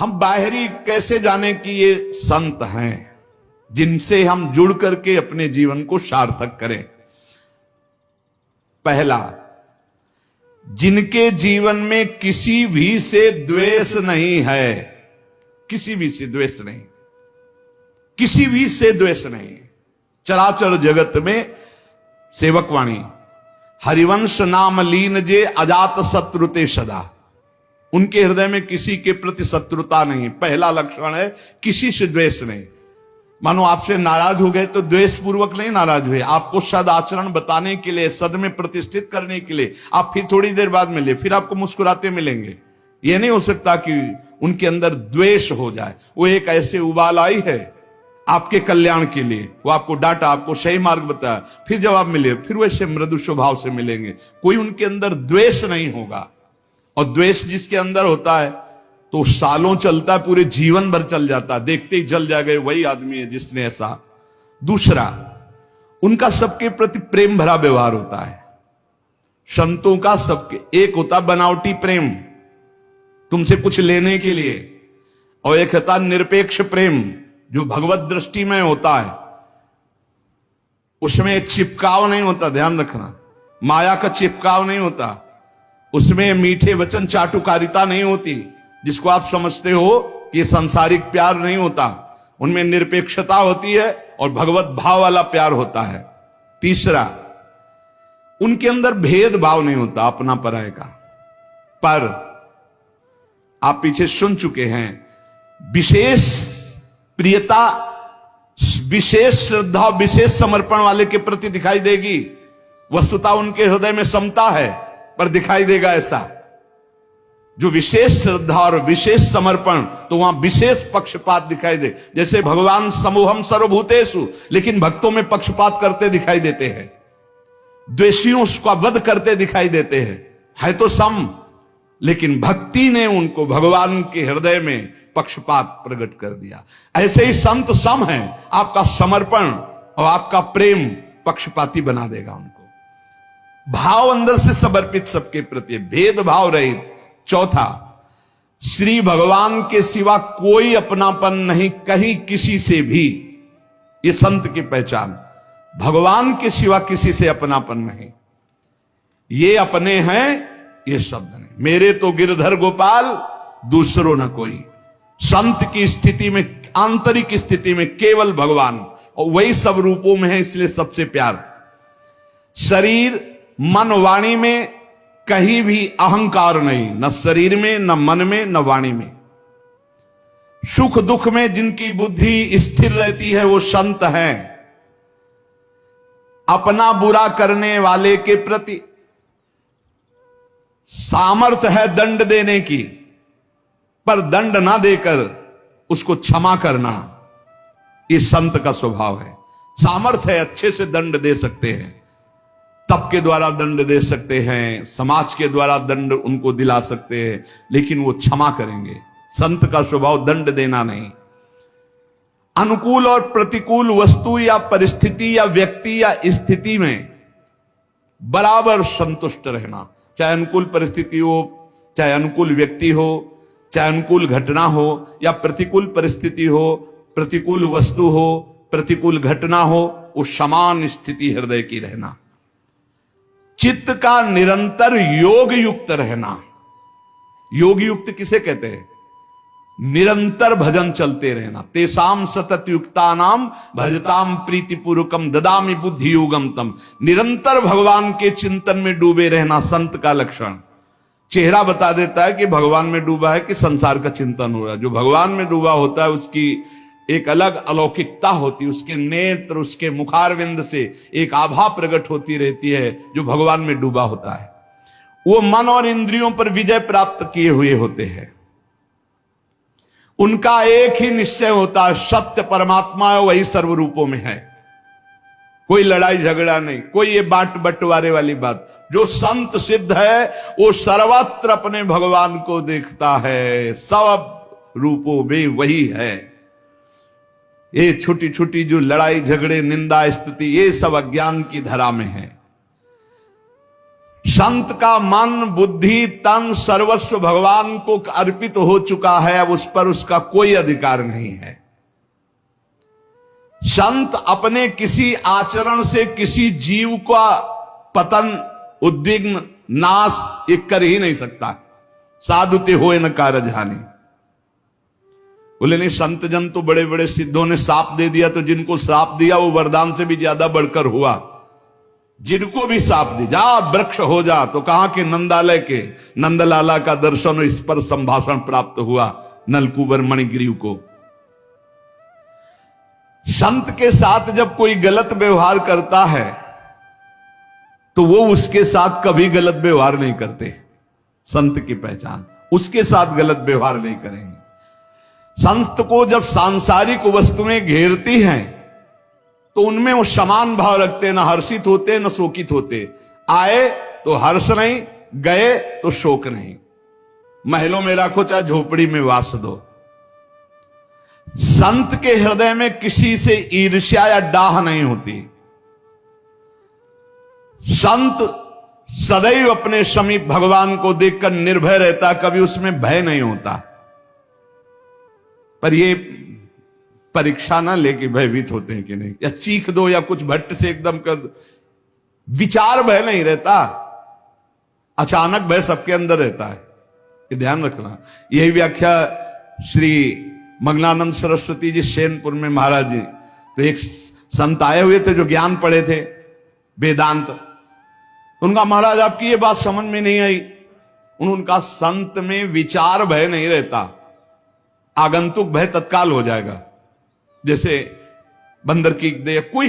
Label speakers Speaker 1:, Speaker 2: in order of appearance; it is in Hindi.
Speaker 1: हम बाहरी कैसे जाने कि ये संत हैं जिनसे हम जुड़ करके अपने जीवन को सार्थक करें। पहला, जिनके जीवन में किसी भी से द्वेष नहीं है, किसी भी से द्वेष नहीं, किसी भी से द्वेष नहीं। चराचर जगत में सेवकवाणी हरिवंश नाम लीन जे अजात शत्रुते सदा, उनके हृदय में किसी के प्रति शत्रुता नहीं। पहला लक्षण है किसी से द्वेष नहीं। मानो आपसे नाराज हो गए तो द्वेष पूर्वक नहीं नाराज हुए, आपको सद आचरण बताने के लिए, सद में प्रतिष्ठित करने के लिए आप फिर थोड़ी देर बाद मिले, फिर आपको मुस्कुराते मिलेंगे। यह नहीं हो सकता कि उनके अंदर द्वेष हो जाए। वो एक ऐसे उबाल आई है आपके कल्याण के लिए, वो आपको डांटा, आपको सही मार्ग बताया, फिर जब आप मिले फिर वैसे मृदु स्वभाव से मिलेंगे। कोई उनके अंदर द्वेष नहीं होगा। और द्वेष जिसके अंदर होता है तो सालों चलता है, पूरे जीवन भर चल जाता है, देखते ही जल जाएगा वही आदमी है जिसने ऐसा। दूसरा, उनका सबके प्रति प्रेम भरा व्यवहार होता है। संतों का सबके एक होता बनावटी प्रेम, तुमसे कुछ लेने के लिए, और एक होता निरपेक्ष प्रेम जो भगवत दृष्टि में होता है। उसमें चिपकाव नहीं होता, ध्यान रखना, माया का चिपकाव नहीं होता, उसमें मीठे वचन चाटुकारिता नहीं होती जिसको आप समझते हो कि ये सांसारिक प्यार नहीं होता। उनमें निरपेक्षता होती है और भगवत भाव वाला प्यार होता है। तीसरा, उनके अंदर भेदभाव नहीं होता अपना पराये का। पर आप पीछे सुन चुके हैं, विशेष प्रियता, विशेष श्रद्धा, विशेष समर्पण वाले के प्रति दिखाई देगी। वस्तुतः उनके हृदय में समता है, पर दिखाई देगा ऐसा जो विशेष श्रद्धा और विशेष समर्पण, तो वहां विशेष पक्षपात दिखाई दे। जैसे भगवान समूहम सर्वभूतेषु, लेकिन भक्तों में पक्षपात करते दिखाई देते हैं, द्वेषियों का वध करते दिखाई देते हैं। है तो सम, लेकिन भक्ति ने उनको भगवान के हृदय में पक्षपात प्रकट कर दिया। ऐसे ही संत सम है, आपका समर्पण और आपका प्रेम पक्षपाती बना देगा उनको। भाव अंदर से समर्पित सबके प्रति, भेदभाव रहित। चौथा, श्री भगवान के सिवा कोई अपनापन नहीं कहीं किसी से भी। ये संत की पहचान, भगवान के सिवा किसी से अपनापन नहीं। ये अपने हैं, ये शब्द नहीं। मेरे तो गिरधर गोपाल दूसरों न कोई। संत की स्थिति में, आंतरिक स्थिति में केवल भगवान, और वही सब रूपों में है, इसलिए सबसे प्यार। शरीर मन वाणी में कहीं भी अहंकार नहीं, न शरीर में, न मन में, न वाणी में। सुख दुख में जिनकी बुद्धि स्थिर रहती है वो संत हैं। अपना बुरा करने वाले के प्रति सामर्थ्य है दंड देने की, पर दंड ना देकर उसको क्षमा करना, ये संत का स्वभाव है। सामर्थ्य है, अच्छे से दंड दे सकते हैं, तप के द्वारा दंड दे सकते हैं, समाज के द्वारा दंड उनको दिला सकते हैं, लेकिन वो क्षमा करेंगे। संत का स्वभाव दंड देना नहीं। अनुकूल और प्रतिकूल वस्तु या परिस्थिति या व्यक्ति या स्थिति में बराबर संतुष्ट रहना। चाहे अनुकूल परिस्थिति हो, चाहे अनुकूल व्यक्ति हो, चाहे अनुकूल घटना हो या प्रतिकूल परिस्थिति हो, प्रतिकूल वस्तु हो, प्रतिकूल घटना हो, उस समान स्थिति हृदय की रहना। चित्त का निरंतर योग युक्त रहना। योग युक्त किसे कहते हैं? निरंतर भजन चलते रहना। तेसाम सतत युक्ता नाम भजताम प्रीतिपूर्वकम ददामि बुद्धि योगम तम। निरंतर भगवान के चिंतन में डूबे रहना संत का लक्षण। चेहरा बता देता है कि भगवान में डूबा है कि संसार का चिंतन हो रहा है। जो भगवान में डूबा होता है उसकी एक अलग अलौकिकता होती है, उसके नेत्र, उसके मुखारविंद से एक आभा प्रकट होती रहती है। जो भगवान में डूबा होता है वो मन और इंद्रियों पर विजय प्राप्त किए हुए होते हैं। उनका एक ही निश्चय होता है, सत्य परमात्मा है, वही सर्व रूपों में है। कोई लड़ाई झगड़ा नहीं, कोई ये बांट बंटवारे वाली बात। जो संत सिद्ध है वो सर्वत्र अपने भगवान को देखता है, सब रूपों में वही है। ये छोटी छोटी जो लड़ाई झगड़े, निंदा, स्तुति, ये सब अज्ञान की धरा में है। संत का मन बुद्धि तन सर्वस्व भगवान को अर्पित हो चुका है, अब उस पर उसका कोई अधिकार नहीं है। संत अपने किसी आचरण से किसी जीव का पतन, उद्विग्न, नाश ये कर ही नहीं सकता। साधुते होए न कारज हानि। बोले नहीं, संत जन तो बड़े बड़े सिद्धों ने श्राप दे दिया, तो जिनको श्राप दिया वो वरदान से भी ज्यादा बढ़कर हुआ। जिनको भी श्राप दी, जा वृक्ष हो जा, तो कहा कि नंदालय के नंदलाला का दर्शन और इस पर संभाषण प्राप्त हुआ नलकूबर मणिग्रीव को। संत के साथ जब कोई गलत व्यवहार करता है तो वो उसके साथ कभी गलत व्यवहार नहीं करते। संत की पहचान, उसके साथ गलत व्यवहार नहीं करेंगे। संत को जब सांसारिक वस्तुएं घेरती हैं तो उनमें वो समान भाव रखते, ना हर्षित होते न शोकित होते। आए तो हर्ष नहीं, गए तो शोक नहीं। महलों में रखो चाहे झोपड़ी में वास दो। संत के हृदय में किसी से ईर्ष्या या डाह नहीं होती। संत सदैव अपने समीप भगवान को देखकर निर्भय रहता, कभी उसमें भय नहीं होता। पर ये परीक्षा ना लेके भयभीत होते हैं कि नहीं, या चीख दो या कुछ भट्ट से एकदम कर दो, विचार भय नहीं रहता, अचानक भय सबके अंदर रहता है। ये ध्यान रखना। यही व्याख्या श्री मगनानंद सरस्वती जी सेनपुर में महाराज जी, तो एक संत आए हुए थे जो ज्ञान पढ़े थे वेदांत। उनका महाराज आपकी ये बात समझ में नहीं आई। उनका संत में विचार भय नहीं रहता, आगंतुक भय तत्काल हो जाएगा। जैसे बंदर की दे कोई